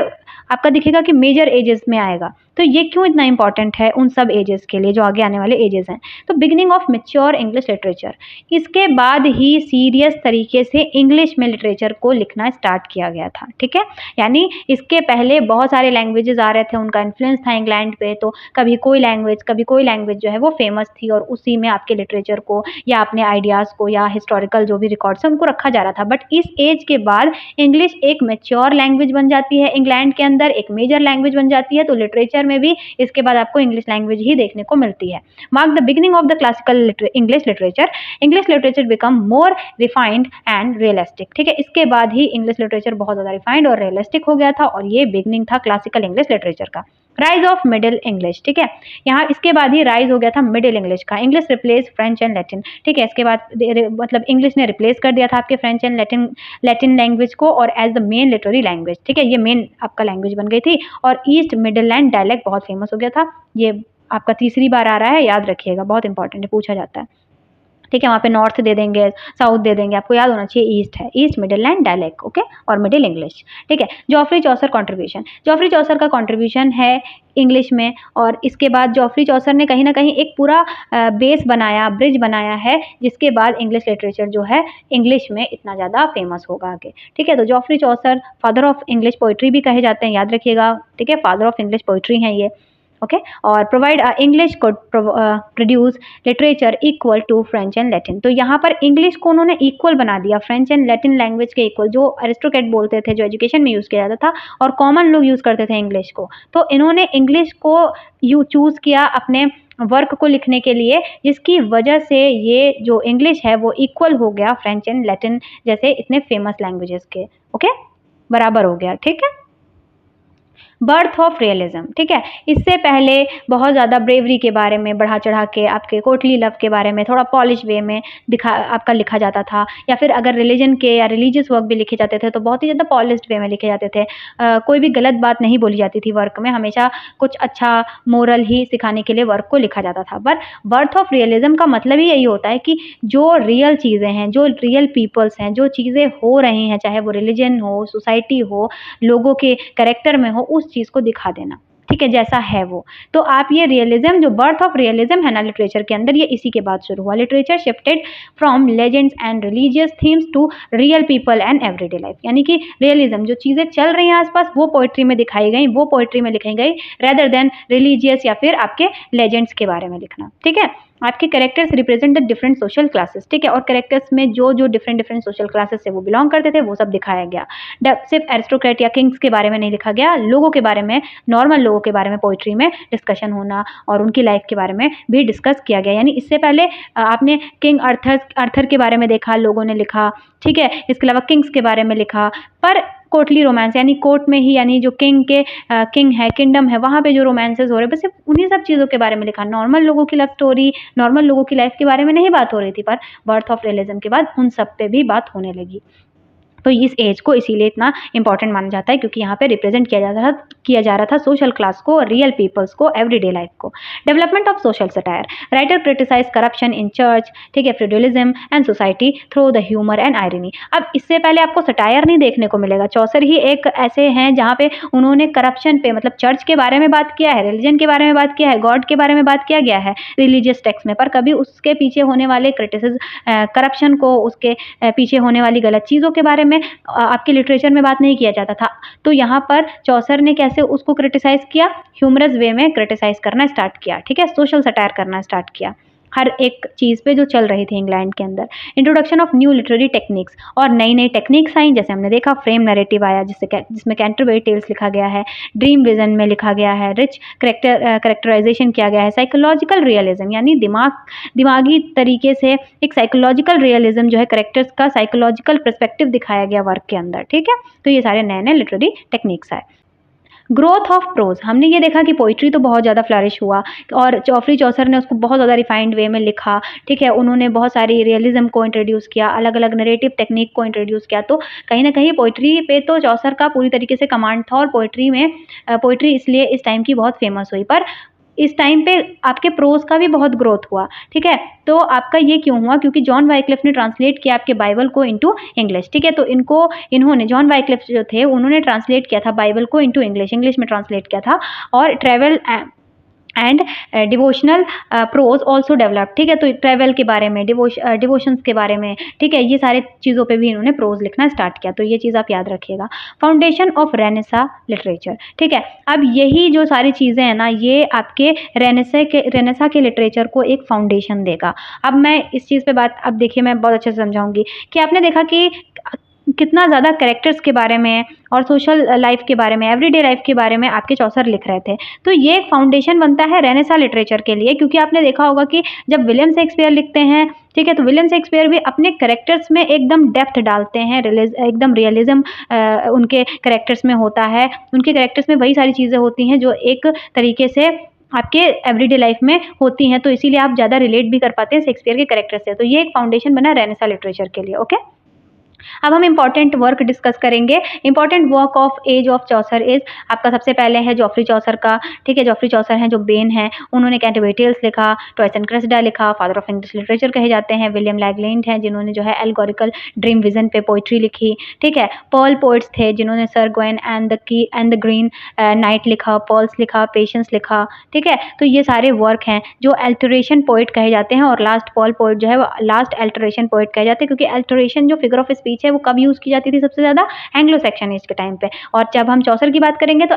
आपका दिखेगा कि मेजर एजेस में आएगा। तो ये क्यों इतना इंपॉर्टेंट है उन सब एजेस के लिए जो आगे आने वाले एजेस हैं। तो beginning of mature English literature, इसके बाद ही सीरियस तरीके से इंग्लिश में लिटरेचर को लिखना स्टार्ट किया गया था। ठीक है, यानी इसके पहले बहुत सारे लैंग्वेजेस आ रहे थे, उनका इन्फ्लुएंस था इंग्लैंड पे, तो कभी कोई लैंग्वेज जो है वो फेमस थी और उसी में आपके लिटरेचर को या अपने आइडियाज़ को या हिस्टोरिकल जो भी रिकॉर्ड्स हैं उनको रखा जा रहा था। बट इस एज के बाद इंग्लिश एक मैच्योर लैंग्वेज बन जाती है, इंग्लैंड के अंदर एक मेजर लैंग्वेज बन जाती है, तो लिटरेचर में भी इसके बाद आपको इंग्लिश लैंग्वेज ही देखने को मिलती है। Mark the beginning of the classical English literature become more refined and realistic. ठीक है, इसके बाद ही इंग्लिश लिटरेचर बहुत ज़्यादा रिफाइंड और रियलिस्टिक हो गया था और ये बिगिनिंग था क्लासिकल इंग्लिश लिटरेचर का। राइज ऑफ मिडिल इंग्लिश, ठीक है, यहाँ इसके बाद ही राइज हो गया था मिडिल इंग्लिश का। English replace French and Latin, ठीक है, इसके बाद मतलब इंग्लिश ने रिप्लेस कर दिया था आपके फ्रेंच एंड लैटिन लैंग्वेज को और as the main literary language, ठीक है, ये मेन आपका लैंग्वेज बन गई थी। और ईस्ट मिडलैंड डायलेक्ट बहुत फेमस हो गया था। ये आपका तीसरी बार आ रहा है, याद रखिएगा, बहुत इंपॉर्टेंट है, पूछा जाता है, ठीक है। वहाँ पे नॉर्थ दे देंगे, साउथ दे देंगे, आपको याद होना चाहिए ईस्ट है, ईस्ट मिडलैंड डायलेक्ट, ओके, और मिडिल इंग्लिश, ठीक है। जॉफ्री चौसर कंट्रीब्यूशन, जॉफ्री चौसर का कंट्रीब्यूशन है इंग्लिश में, और इसके बाद जॉफ्री चौसर ने कहीं ना कहीं एक पूरा बेस बनाया, ब्रिज बनाया है, जिसके बाद इंग्लिश लिटरेचर जो है इंग्लिश में इतना ज़्यादा फेमस होगा आगे, ठीक है। तो Geoffrey Chaucer father of English poetry भी कहे जाते हैं, याद रखिएगा, ठीक है, फादर ऑफ इंग्लिश पोइट्री हैं ये, ओके। और provide English could produce literature equal to French and Latin. तो यहाँ पर इंग्लिश को उन्होंने इक्वल बना दिया फ्रेंच एंड लैटिन लैंग्वेज के इक्वल, जो एरिस्टोक्रेट बोलते थे, जो एजुकेशन में यूज़ किया जाता था और कॉमन लोग यूज़ करते थे इंग्लिश को। तो इन्होंने इंग्लिश को चूज़ किया अपने वर्क को लिखने के लिए, जिसकी वजह से ये जो इंग्लिश है वो इक्वल हो गया फ्रेंच एंड लैटिन जैसे इतने फेमस लैंग्वेजेस के, ओके, बराबर हो गया, ठीक है। बर्थ ऑफ रियलिज्म, ठीक है, इससे पहले बहुत ज़्यादा ब्रेवरी के बारे में बढ़ा चढ़ा के, आपके कोर्टली लव के बारे में थोड़ा पॉलिश वे में आपका लिखा जाता था, या फिर अगर रिलीजन के या रिलीजियस वर्क भी लिखे जाते थे तो बहुत ही ज़्यादा पॉलिश्ड वे में लिखे जाते थे। कोई भी गलत बात नहीं बोली जाती थी वर्क में, हमेशा कुछ अच्छा मोरल ही सिखाने के लिए वर्क को लिखा जाता था। पर बर्थ ऑफ रियलिज्म का मतलब ही यही होता है कि जो रियल चीज़ें हैं, जो रियल पीपल्स हैं, जो चीज़ें हो रही हैं, चाहे वो रिलीजन हो, सोसाइटी हो, लोगों के कैरेक्टर में हो, उस चीज़ को दिखा देना, ठीक है, जैसा है वो। तो आप ये रियलिज्म, जो बर्थ ऑफ रियलिज्म है ना लिटरेचर के अंदर, ये इसी के बाद शुरू हुआ। Literature shifted from legends and religious themes to real people and everyday life, यानी कि रियलिज्म, जो चीज़ें चल रही हैं आसपास, वो पोइट्री में दिखाई गई, वो पोइट्री में लिखाई गई, रेदर देन रिलीजियस या फिर आपके लेजेंड्स के बारे में लिखना, ठीक है। आपके characters represent the different social classes, ठीक है, और कैरेक्टर्स में जो जो डिफरेंट सोशल क्लासेस से वो बिलोंग करते थे वो सब दिखाया गया। सिर्फ एरिस्टोक्रेट या किंग्स के बारे में नहीं लिखा गया, लोगों के बारे में, नॉर्मल लोगों के बारे में पोइट्री में डिस्कशन होना और उनकी लाइफ के बारे में भी डिस्कस किया गया। यानी इससे पहले आपने किंग अर्थर के बारे में देखा, लोगों ने लिखा, ठीक है, इसके अलावा किंग्स के बारे में लिखा, पर कोर्टली रोमांस यानी कोर्ट में ही, यानी जो किंग है, किंगडम है, वहाँ पे जो रोमांसेस हो रहे हैं, बस सिर्फ उन्हीं सब चीज़ों के बारे में लिखा। नॉर्मल लोगों की लव स्टोरी, नॉर्मल लोगों की लाइफ के बारे में नहीं बात हो रही थी, पर बर्थ ऑफ रियलिज्म के बाद उन सब पे भी बात होने लगी। तो इस एज को इसीलिए इतना इंपॉर्टेंट माना जाता है, क्योंकि यहाँ पे रिप्रेजेंट किया जा रहा था सोशल क्लास को, रियल पीपल्स को, एवरीडे लाइफ को। Development of social satire, writer criticise corruption in church, ठीक है, feudalism and society through the humour and irony. अब इससे पहले आपको सटायर नहीं देखने को मिलेगा, चौसर ही एक ऐसे हैं जहाँ पे उन्होंने करप्शन पे, मतलब चर्च के बारे में बात किया है, रिलीजन के बारे में बात किया है, गॉड के बारे में बात किया गया है रिलीजियस टेक्स्ट में, पर कभी उसके पीछे होने वाले क्रिटिसिज्म, करप्शन को, उसके पीछे होने वाली गलत चीज़ों के बारे में आपके लिटरेचर में बात नहीं किया जाता था। तो यहाँ पर चौसर ने कैसे उसको क्रिटिसाइज किया, ह्यूमरस वे में क्रिटिसाइज करना स्टार्ट किया, ठीक है, सोशल सटायर करना स्टार्ट किया हर एक चीज़ पे जो चल रही थी इंग्लैंड के अंदर। Introduction of new literary techniques, और नई नई टेक्निक्स आई, जैसे हमने देखा फ्रेम नैरेटिव आया, जिसमें कैंटरबरी टेल्स लिखा गया है, ड्रीम विजन में लिखा गया है, रिच करेक्टराइजेशन किया गया है, साइकोलॉजिकल रियलिज्म यानी दिमागी तरीके से एक साइकोलॉजिकल रियलिज्म जो है, करेक्टर्स का साइकोलॉजिकल पर्सपेक्टिव दिखाया गया वर्क के अंदर, ठीक है। तो ये सारे नए नए लिटरेरी टेक्निक्स आए। ग्रोथ ऑफ प्रोज, हमने ये देखा कि पोइट्री तो बहुत ज़्यादा फ्लरिश हुआ और जॉफ्री चौसर ने उसको बहुत ज़्यादा रिफाइंड वे में लिखा, ठीक है, उन्होंने बहुत सारी रियलिज्म को इंट्रोड्यूस किया, अलग अलग नरेटिव टेक्निक को इंट्रोड्यूस किया। तो कहीं ना कहीं पोइट्री पे तो चौसर का पूरी तरीके से कमांड था, और पोइट्री इसलिए इस टाइम की बहुत फेमस हुई। पर इस टाइम पे आपके प्रोज का भी बहुत ग्रोथ हुआ, ठीक है। तो आपका ये क्यों हुआ, क्योंकि जॉन वाइक्लिफ ने ट्रांसलेट किया आपके बाइबल को इनटू इंग्लिश, ठीक है। तो इन्होंने जॉन वाइक्लिफ जो थे, उन्होंने ट्रांसलेट किया था बाइबल को इनटू इंग्लिश में ट्रांसलेट किया था, और travel and devotional prose also develop, ठीक है। तो ट्रैवल के बारे में, डिवोशंस के बारे में, ठीक है, ये सारे चीज़ों पे भी इन्होंने प्रोज लिखना स्टार्ट किया। तो ये चीज़ आप याद रखिएगा। फाउंडेशन ऑफ रेनेसा लिटरेचर, ठीक है। अब यही जो सारी चीज़ें हैं ना, ये आपके रेनेसा के लिटरेचर को एक फाउंडेशन देगा। अब मैं इस चीज़ पे बात, अब देखिए मैं बहुत अच्छे से समझाऊंगी कि आपने देखा कि कितना ज़्यादा कैरेक्टर्स के बारे में और सोशल लाइफ के बारे में, एवरीडे लाइफ के बारे में आपके चौसर लिख रहे थे। तो ये एक फाउंडेशन बनता है रेनेसां लिटरेचर के लिए, क्योंकि आपने देखा होगा कि जब विलियम शेक्सपियर लिखते हैं, ठीक है, तो विलियम शेक्सपियर भी अपने कैरेक्टर्स में एकदम डेप्थ डालते हैं, एकदम रियलिज्म उनके कैरेक्टर्स में होता है। उनके कैरेक्टर्स में वही सारी चीज़ें होती हैं जो एक तरीके से आपके एवरीडे लाइफ में होती हैं, तो इसीलिए आप ज़्यादा रिलेट भी कर पाते हैं शेक्सपियर के कैरेक्टर से। तो ये एक फाउंडेशन बना रेनेसां लिटरेचर के लिए। ओके, अब हम इंपॉर्टेंट वर्क डिस्कस करेंगे। Important work of age of Chaucer is, आपका सबसे पहले है जॉफ्री चौसर का, ठीक है। जॉफ्री चौसर हैं जो बेन हैं, उन्होंने कैंटरबरी टेल्स लिखा, टॉयस एंड क्रेसिडा लिखा, फादर ऑफ इंग्लिश लिटरेचर कहे जाते हैं। विलियम लैगलैंड हैं जिन्होंने जो है एल्गोरिकल ड्रीम विजन पे पोइट्री लिखी, ठीक है। पर्ल पोइट्स थे जिन्होंने sir Gawain and the Green night लिखा, पर्ल्स लिखा, पेशेंस लिखा, ठीक है। तो ये सारे वर्क हैं जो एल्टरेशन पोइट कहे जाते हैं, और लास्ट पर्ल पोइट जो है वो लास्ट एल्टरेशन पोइट कहे जाते हैं, क्योंकि एल्टरेशन जो फिगर ऑफ स्पीच है वो कब यूज़ की जाती थी सबसे ज़्यादा, एंग्लो सेक्शन एज के टाइम पे। और जब हम चौसर की बात करेंगे तो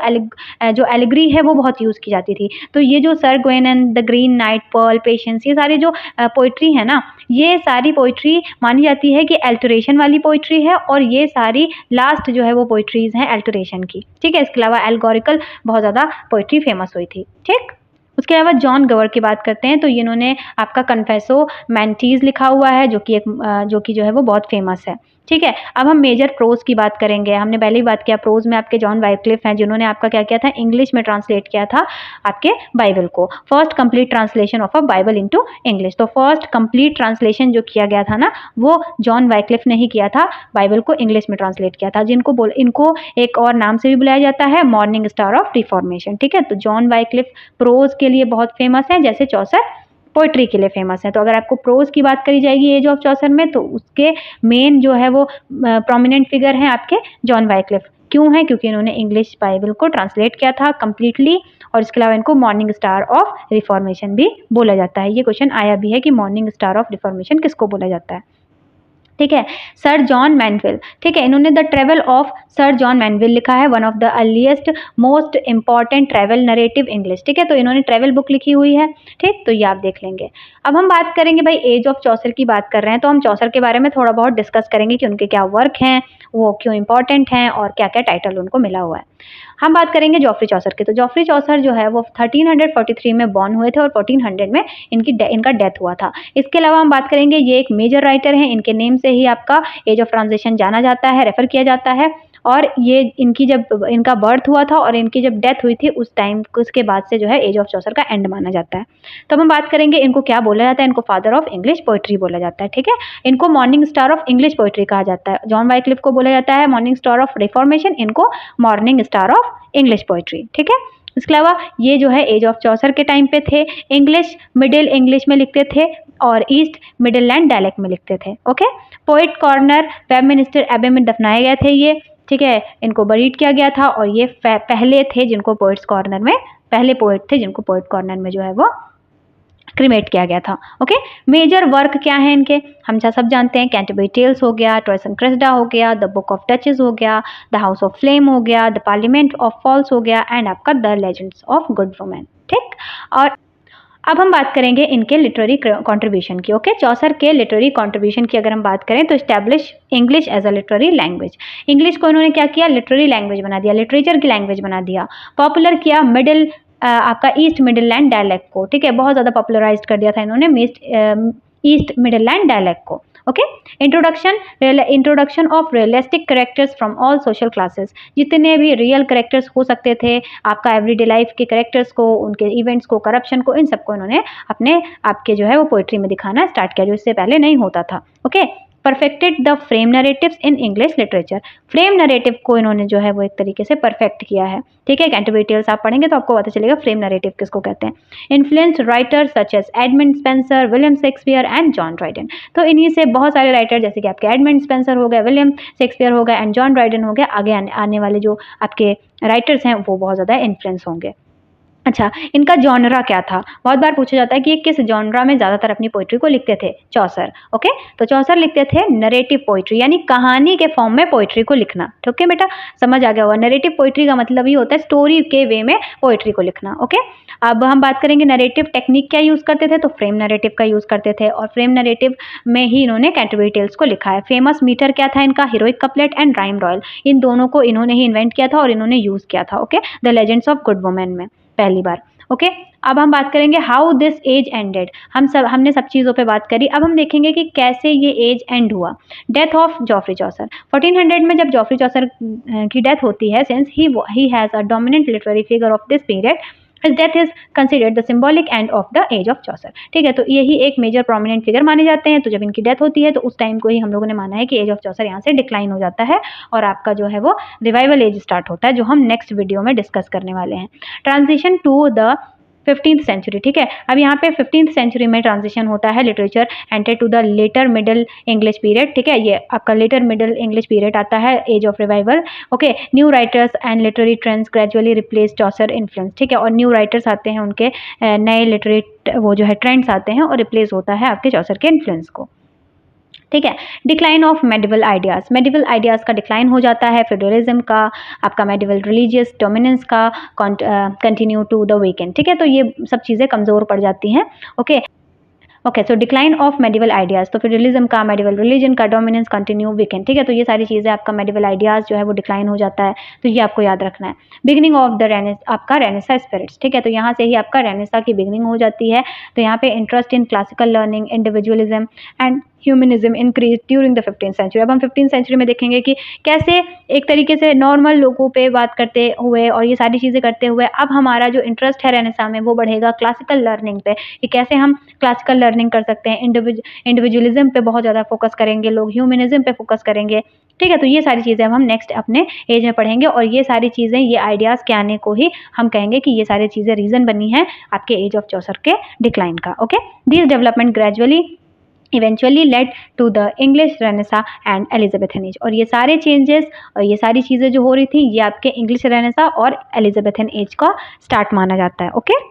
जो एलिग्री है वो बहुत यूज़ की जाती थी। तो ये जो Sir Gawain and the Green Knight, Pearl, Patience, ये सारी जो पोइट्री है ना, ये सारी पोइट्री मानी जाती है कि एल्टरेशन वाली पोइट्री है, और ये सारी लास्ट जो है वो पोइट्रीज हैं एल्टरेशन की, ठीक है। इसके अलावा एल्गोरिकल बहुत ज़्यादा पोइट्री फेमस हुई थी, ठीक। उसके अलावा जॉन गवर की बात करते हैं तो इन्होंने आपका कन्फेसो मैंटीज लिखा हुआ है, जो कि जो है वो बहुत फेमस है, ठीक है। अब हम मेजर प्रोज की बात करेंगे। हमने पहले ही बात किया, प्रोज में आपके जॉन वाइक्लिफ हैं जिन्होंने आपका क्या किया था, इंग्लिश में ट्रांसलेट किया था आपके बाइबल को, first complete translation of a Bible into English. तो फर्स्ट कंप्लीट ट्रांसलेशन जो किया गया था ना, वो जॉन वाइक्लिफ ने ही किया था, बाइबल को इंग्लिश में ट्रांसलेट किया था, इनको एक और नाम से भी बुलाया जाता है, मॉर्निंग स्टार ऑफ रिफॉर्मेशन, ठीक है। तो जॉन वाइक्लिफ प्रोज के लिए बहुत फेमस है, जैसे चौसर पोइट्री के लिए फेमस है। तो अगर आपको प्रोज की बात करी जाएगी एज ऑफ चौसर में, तो उसके मेन जो है वो प्रोमिनेंट फिगर हैं आपके जॉन वाइक्लिफ। क्यों है? क्योंकि इन्होंने इंग्लिश बाइबल को ट्रांसलेट किया था कंप्लीटली, और इसके अलावा इनको मॉर्निंग स्टार ऑफ रिफॉर्मेशन भी बोला जाता है। ये क्वेश्चन आया भी है कि मॉर्निंग स्टार ऑफ रिफॉर्मेशन किसको बोला जाता है, ठीक है। सर जॉन मैनविल, ठीक है, इन्होंने the travel of sir John Manville लिखा है, one of the earliest most important travel narrative English, ठीक है। तो इन्होंने ट्रेवल बुक लिखी हुई है, ठीक, तो ये आप देख लेंगे। अब हम बात करेंगे भाई एज ऑफ चौसर की बात कर रहे हैं, तो हम चौसर के बारे में थोड़ा बहुत डिस्कस करेंगे कि उनके क्या वर्क हैं, वो क्यों इंपॉर्टेंट हैं, और क्या क्या टाइटल उनको मिला हुआ है। हम बात करेंगे जॉफ्री चौसर की। तो जॉफ्री चौसर जो है वो 1343 में बॉर्न हुए थे, और 1400 में इनका डेथ हुआ था। इसके अलावा हम बात करेंगे, ये एक मेजर राइटर हैं, इनके नेम से ही आपका एज ऑफ ट्रांजिशन जाना जाता है, रेफर किया जाता है। और ये जब इनका बर्थ हुआ था और इनकी जब डेथ हुई थी उस टाइम, उसके बाद से जो है एज ऑफ चौसर का एंड माना जाता है। तो हम बात करेंगे इनको क्या बोला जाता है, इनको फादर ऑफ इंग्लिश पोइट्री बोला जाता है, ठीक है। इनको morning star of English poetry कहा जाता है। जॉन वाइक्लिफ को बोला जाता है मॉर्निंग स्टार ऑफ रिफॉर्मेशन, इनको morning star of English poetry, ठीक है। इसके अलावा ये जो है एज ऑफ चौसर के टाइम पे थे, इंग्लिश मिडिल इंग्लिश में लिखते थे और ईस्ट मिडिल लैंड डायलेक्ट में लिखते थे, ओके। पोइट कॉर्नर वेबमिनिस्टर एबे में दफनाए गए थे ये, ठीक है। इनको बरीड किया गया था, और ये पहले थे जिनको पोइट्स कॉर्नर में, पहले पोइट थे जिनको पोइट कॉर्नर में जो है वो क्रिमेट किया गया था, ओके। मेजर वर्क क्या है इनके, हम सब जानते हैं, कैंटरबरी टेल्स हो गया, टॉयस एंड क्रेसिडा हो गया, द बुक ऑफ डचेस हो गया, द हाउस ऑफ फ्लेम हो गया, द पार्लियामेंट ऑफ फॉल्स हो गया, एंड आपका the Legends of Good Women, ठीक। और अब हम बात करेंगे इनके लिटरेरी कंट्रीब्यूशन की, ओके। चौसर के लिटरेरी कंट्रीब्यूशन की अगर हम बात करें तो establish English as a literary language, English को इन्होंने क्या किया, लिटरेरी लैंग्वेज बना दिया, लिटरेचर की लैंग्वेज बना दिया। पॉपुलर किया मिडिल आपका ईस्ट मिडिल लैंड डायलेक्ट को, ठीक है, बहुत ज़्यादा पॉपुलराइज कर दिया था इन्होंने ईस्ट मिडिल लैंड डायलेक्ट को, okay. Introduction of realistic characters from all social classes, जितने भी रियल कैरेक्टर्स हो सकते थे आपका एवरीडे लाइफ के कैरेक्टर्स को, उनके इवेंट्स को, करप्शन को, इन सबको इन्होंने अपने आपके जो है वो पोइट्री में दिखाना स्टार्ट किया, जो इससे पहले नहीं होता था, okay. Perfected the frame narratives in English literature, frame narrative को इन्होंने जो है वो एक तरीके से परफेक्ट किया है, ठीक है। कैंटरबरी टेल्स आप पढ़ेंगे तो आपको पता चलेगा फ्रेम नरेटिव किसको कहते हैं। Influence writers such as Edmund Spenser, William Shakespeare and John Dryden, तो इन्हीं से बहुत सारे राइटर जैसे कि आपके एडमंड स्पेंसर हो गए, विलियम शेक्सपियर हो गए, एंड जॉन ड्राइडन हो गया, आगे आने वाले जो आपके राइटर्स हैं वो बहुत ज़्यादा इन्फ्लुएंस होंगे। अच्छा, इनका जॉनरा क्या था? बहुत बार पूछा जाता है कि ये किस जॉनरा में ज़्यादातर अपनी पोएट्री को लिखते थे? चौसर, ओके? तो चौसर लिखते थे नैरेटिव पोएट्री यानी कहानी के फॉर्म में पोएट्री को लिखना, ठीक है बेटा? समझ आ गया होगा, नैरेटिव पोएट्री का मतलब ये होता है स्टोरी के वे में पोएट्री को लिखना, ओके? अब हम बात करेंगे नैरेटिव टेक्निक क्या यूज़ करते थे, तो फ्रेम नैरेटिव का यूज़ करते थे और फ्रेम नैरेटिव में ही इन्होंने कैंटरबरी टेल्स को लिखा है। फेमस मीटर क्या था इनका? Heroic couplet and rhyme royal, इन दोनों को इन्होंने ही इन्वेंट किया था और इन्होंने यूज़ किया था, okay? The Legends of Good women में पहली बार, ओके? अब हम बात करेंगे हाउ दिस एज एंडेड। हमने सब चीज़ों पे बात करी। अब हम देखेंगे कि कैसे ये एज एंड हुआ। Death of Geoffrey Chaucer. 1400 में जब जॉफ्री चौसर की डेथ होती है, since he has a dominant literary figure of this period, his death is considered the symbolic end of the age of Chaucer. ठीक है, तो यही एक मेजर प्रोमिनेंट फिगर माने जाते हैं। तो जब इनकी डेथ होती है तो उस टाइम को ही हम लोगों ने माना है कि एज ऑफ चौसर यहाँ से डिक्लाइन हो जाता है और आपका जो है वो रिवाइवल एज स्टार्ट होता है, जो हम नेक्स्ट वीडियो में डिस्कस करने वाले हैं। Transition to the 15th century, ठीक है। अब यहाँ पे 15th सेंचुरी में ट्रांजिशन होता है, literature enter to the later Middle English period, ठीक है। ये आपका लेटर मिडल इंग्लिश पीरियड आता है, age of revival, okay. New writers and literary trends gradually replace Chaucer influence, ठीक है। और न्यू राइटर्स आते हैं, उनके नए लिटरेरी वो जो है ट्रेंड्स आते हैं और रिप्लेस होता है आपके चौसर के इन्फ्लुएंस को, ठीक है। Decline of medieval ideas, medieval ideas का डिक्लाइन हो जाता है, फेडरलिज्म का, आपका मेडिवल रिलीजियस डोमिनेंस का कंटिन्यू टू द वीकेंड, ठीक है। तो ये सब चीज़ें कमज़ोर पड़ जाती हैं, okay. Okay, so decline of medieval ideas, तो फेडरलिज्म का, मेडिवल रिलीजन का डोमिनेंस कंटिन्यू वीकेंड, ठीक है। तो ये सारी चीज़ें आपका मेडिवल आइडियाज़ जो है वो डिक्लाइन हो जाता है, तो ये आपको याद रखना है। बिगिनिंग ऑफ द आपका रेनेसा स्पिरिट्स, ठीक है। तो यहाँ से ही आपका रेनेसा की बिगिनिंग हो जाती है। तो यहाँ पे interest in classical learning, individualism and humanism increase during the 15th century. अब हम 15th सेंचुरी में देखेंगे कि कैसे एक तरीके से नॉर्मल लोगों पे बात करते हुए और ये सारी चीज़ें करते हुए अब हमारा जो इंटरेस्ट है रेनेसा में वो बढ़ेगा क्लासिकल लर्निंग पे, कि कैसे हम क्लासिकल लर्निंग कर सकते हैं। इंडिविजुअलिज्म पे बहुत ज़्यादा फोकस करेंगे लोग, ह्यूमनिज्म पे फोकस करेंगे, ठीक है। तो ये सारी चीज़ें अब हम नेक्स्ट अपने एज में पढ़ेंगे और ये सारी चीज़ें, ये आइडियाज़ के आने को ही हम कहेंगे कि ये सारी चीज़ें रीज़न बनी है आपके एज ऑफ चौसर के डिक्लाइन का, okay. This development gradually eventually led to the English Renaissance and Elizabethan age. और ये सारे चेंजेस और ये सारी चीज़ें जो हो रही थी ये आपके इंग्लिश रेनेसा और एलिजाबेथन एज का स्टार्ट माना जाता है, ओके।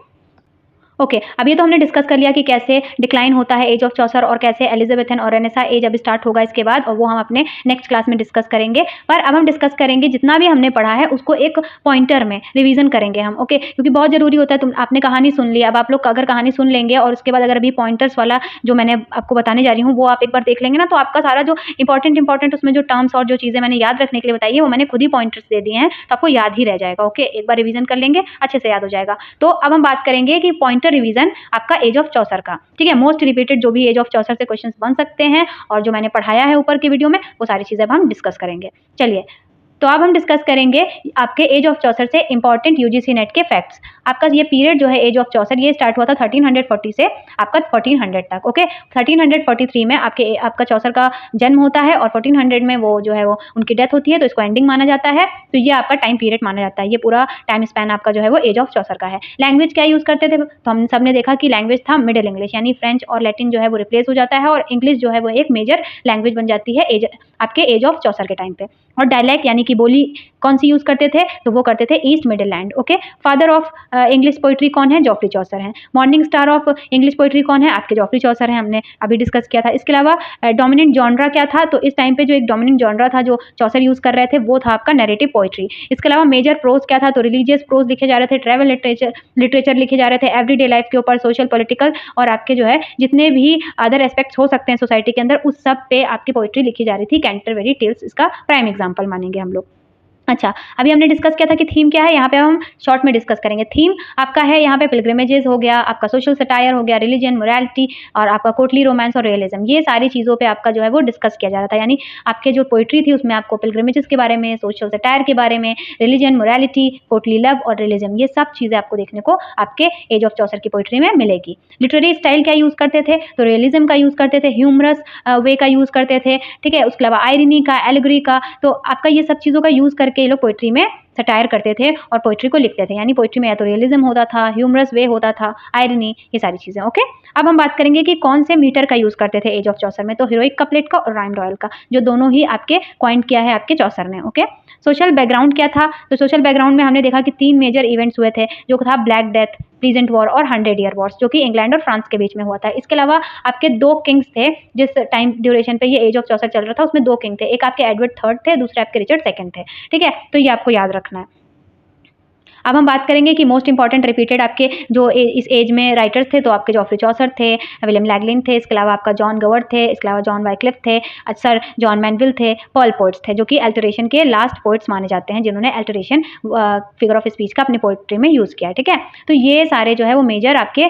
ओके, अब ये तो हमने डिस्कस कर लिया कि कैसे डिक्लाइन होता है एज ऑफ चौसर और कैसे एलिजाबेथन और रेनेसा एज अब स्टार्ट होगा इसके बाद, और वो हम अपने नेक्स्ट क्लास में डिस्कस करेंगे। पर अब हम डिस्कस करेंगे जितना भी हमने पढ़ा है उसको एक पॉइंटर में रिवीजन करेंगे हम, ओके। क्योंकि बहुत ज़रूरी होता है, आपने कहानी सुन ली, अब आप लोग अगर कहानी सुन लेंगे और उसके बाद अगर अभी पॉइंटर्स वाला जो मैंने आपको बताने जा रही हूँ वो आप एक बार देख लेंगे ना, तो आपका सारा जो इंपॉर्टेंट उसमें जो टर्म्स और जो चीज़ें मैंने याद रखने के लिए बताई है वो मैंने खुद ही पॉइंटर्स दे दिए हैं, तो आपको याद ही रह जाएगा, ओके। एक बार रिवीजन कर लेंगे अच्छे से याद हो जाएगा। तो अब हम बात करेंगे कि पॉइंटर रिवीजन आपका एज ऑफ चौसर का, ठीक है। मोस्ट रिपीटेड जो भी एज ऑफ चौसर से क्वेश्चंस बन सकते हैं और जो मैंने पढ़ाया है ऊपर की वीडियो में वो सारी चीजें अब हम डिस्कस करेंगे। चलिए, तो अब हम डिस्कस करेंगे आपके एज ऑफ चौसर से इंपॉर्टेंट यूजीसी नेट के फैक्ट्स। आपका ये पीरियड जो है एज ऑफ चौसर ये स्टार्ट हुआ था 1340 से आपका 1400 तक, ओके। 1343 में आपका चौसर का जन्म होता है और 1400 में वो जो है वो उनकी डेथ होती है, तो इसको एंडिंग माना जाता है। तो ये आपका टाइम पीरियड माना जाता है, ये पूरा टाइम स्पैन आपका जो है वो एज ऑफ चौसर का है। लैंग्वेज क्या यूज करते थे, तो हम सब ने देखा कि लैंग्वेज था मिडिल इंग्लिश, यानी फ्रेंच और लैटिन जो है वो रिप्लेस हो जाता है और इंग्लिश जो है वो एक मेजर लैंग्वेज बन जाती है आपके एज ऑफ चौसर के टाइम पे। और डायलैक्ट यानी कि बोली कौन सी यूज करते थे, तो वो करते थे East Midland, okay. Father of English poetry कौन है, जॉफ्री चौसर हैं। Morning star of English poetry कौन है, आपके जॉफ्री चौसर हैं, हमने अभी डिस्कस किया था। इसके अलावा डोमिनेंट जॉनरा क्या था, तो इस टाइम पे जो एक डोमिनेंट जॉनरा था जो चौसर यूज कर रहे थे वो था आपका नैरेटिव पोइट्री। इसके अलावा मेजर प्रोज क्या था, तो रिलीजियस प्रोज लिखे जा रहे थे, ट्रैवल लिटरेचर लिखे जा रहे थे, एवरीडे लाइफ के ऊपर, सोशल पॉलिटिकल और आपके जो है जितने भी अदर एस्पेक्ट्स हो सकते हैं सोसाइटी के अंदर उस सब पे आपकी पोइट्री लिखी जा रही थी। कैंटरबरी टेल्स इसका प्राइम एग्जाम्पल मानेंगे हम लोग। अच्छा, अभी हमने डिस्कस किया था कि थीम क्या है, यहाँ पे हम शॉर्ट में डिस्कस करेंगे। थीम आपका है यहाँ पे पिलग्रिमेजेस हो गया, आपका सोशल सटायर हो गया, रिलीजन, मोरालिटी और आपका कोर्टली रोमांस और रियलिज्म, ये सारी चीज़ों पे आपका जो है वो डिस्कस किया जा रहा था। यानी आपके जो पोइट्री थी उसमें आपको पिलग्रिमेजेस के बारे में, सोशल सटायर के बारे में, रिलीजन, मोरालिटी, कोर्टली लव और रियलिज्म, ये सब चीज़ें आपको देखने को आपके एज ऑफ चौसर की पोइट्री में मिलेगी। लिटरेरी स्टाइल क्या यूज़ करते थे, तो रियलिज्म का यूज़ करते थे, ह्यूमरस वे का यूज़ करते थे, ठीक है। उसके अलावा आयरनी का, एलिगरी का, तो आपका ये सब चीज़ों का यूज़ करके ये लोग पोइट्री में सटायर करते थे और पोइट्री को लिखते थे। यानी पोइट्री में या तो रियलिज्म होता था, ह्यूमरस वे होता था, आयरनी, ये सारी चीज़ें। ओके, अब हम बात करेंगे कि कौन से मीटर का यूज़ करते थे एज ऑफ चौसर में। तो हीरोइक कपलेट का और राइम रॉयल का, जो दोनों ही आपके कॉइन किया है आपके चौसर ने। ओके, सोशल बैकग्राउंड क्या था? तो सोशल बैकग्राउंड में हमने देखा कि 3 मेजर इवेंट्स हुए थे, जो था ब्लैक डेथ, प्लीजेंट वॉर और 100 ईयर वॉर्स, जो कि इंग्लैंड और फ्रांस के बीच में हुआ था। इसके अलावा आपके 2 किंग्स थे जिस टाइम ड्यूरेशन पे ये एज ऑफ चौसर चल रहा था, उसमें 2 किंग थे। एक आपके एडवर्ड थर्ड थे, दूसरे आपके रिचर्ड सेकंड थे। ठीक है, तो ये आपको याद रखना है। अब हम बात करेंगे कि मोस्ट इंपॉर्टेंट रिपीटेड आपके जो इस एज में राइटर्स थे, तो आपके जॉफ्री चौसर थे, विलियम लैगलिन थे, इसके अलावा आपका जॉन गवर्ड थे, इसके अलावा जॉन वाइक्लिफ थे, सर जॉन मैनविल थे, पर्ल पोइट्स थे, जो कि अल्टरेशन के लास्ट पोइट्स माने जाते हैं, जिन्होंने अल्टरेशन फिगर ऑफ स्पीच का अपनी पोइट्री में यूज़ किया है। ठीक है, तो ये सारे जो है वो मेजर आपके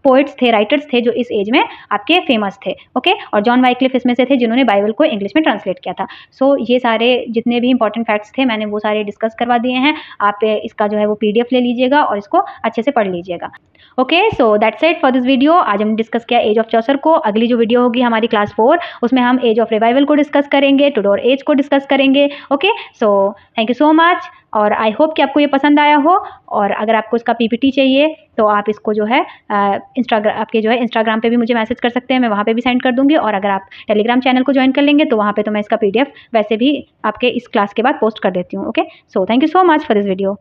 पोइट्स थे, राइटर्स थे, जो इस एज में आपके फेमस थे। ओके, और जॉन वाइक्लिफ इसमें से थे जिन्होंने बाइबल को इंग्लिश में ट्रांसलेट किया था। सो ये सारे जितने भी इंपॉर्टेंट फैक्ट्स थे, मैंने वो सारे डिस्कस करवा दिए हैं। आप इसका जो है वो PDF ले लीजिएगा और इसको अच्छे से पढ़ लीजिएगा। Okay, so that's it for this video. आज हमने डिस्कस किया एज ऑफ चौसर को। अगली जो वीडियो होगी हमारी क्लास 4, उसमें हम एज ऑफ रिवाइवल को डिस्कस करेंगे, टुडोर एज को डिस्कस करेंगे। Okay, so thank you so much, और आई होप कि आपको ये पसंद आया हो। और अगर आपको इसका PPT चाहिए तो आप इसको जो है इंस्टाग्राम पे भी मुझे मैसेज कर सकते हैं, मैं वहाँ पे भी सेंड कर दूँगी। और अगर आप टेलीग्राम चैनल को ज्वाइन कर लेंगे तो वहाँ पे तो मैं इसका PDF वैसे भी आपके इस क्लास के बाद पोस्ट कर देती हूँ। Okay, so thank you so much for this video.